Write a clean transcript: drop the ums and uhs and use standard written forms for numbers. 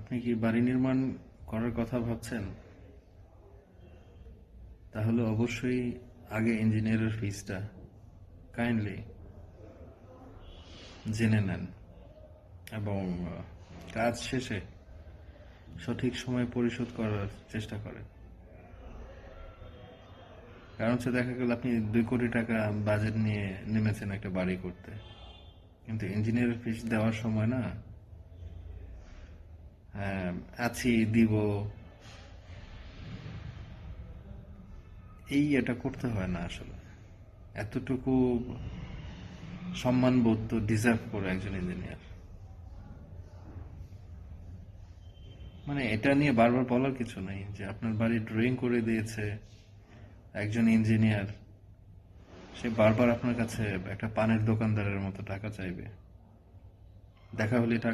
আপনি কি বাড়ি নির্মাণ করার কথা ভাবছেন? তাহলে অবশ্যই আগে ইঞ্জিনিয়ারের ফিসটা কাইন্ডলি জেনে নেন এবং কাজ শেষে সঠিক সময়ে পরিশোধ করার চেষ্টা করেন। কারণ হচ্ছে দেখা গেল আপনি 2 কোটি টাকা বাজেট নিয়ে নেমেছেন একটা বাড়ি করতে, কিন্তু ইঞ্জিনিয়ারের ফিস দেওয়ার সময় না আছি দিব এটা করতে হয় না আসলে। এতটুকু সম্মানবোধ তো ডিজার্ভ করে একজন ইঞ্জিনিয়ার। মানে এটা নিয়ে বারবার বলার কিছু নেই যে আপনার বাড়ি ড্রয়িং করে দিয়েছে একজন ইঞ্জিনিয়ার, সে বারবার আপনার কাছে একটা পানের দোকানদারের মতো টাকা চাইবে। দেখা হলে টাকা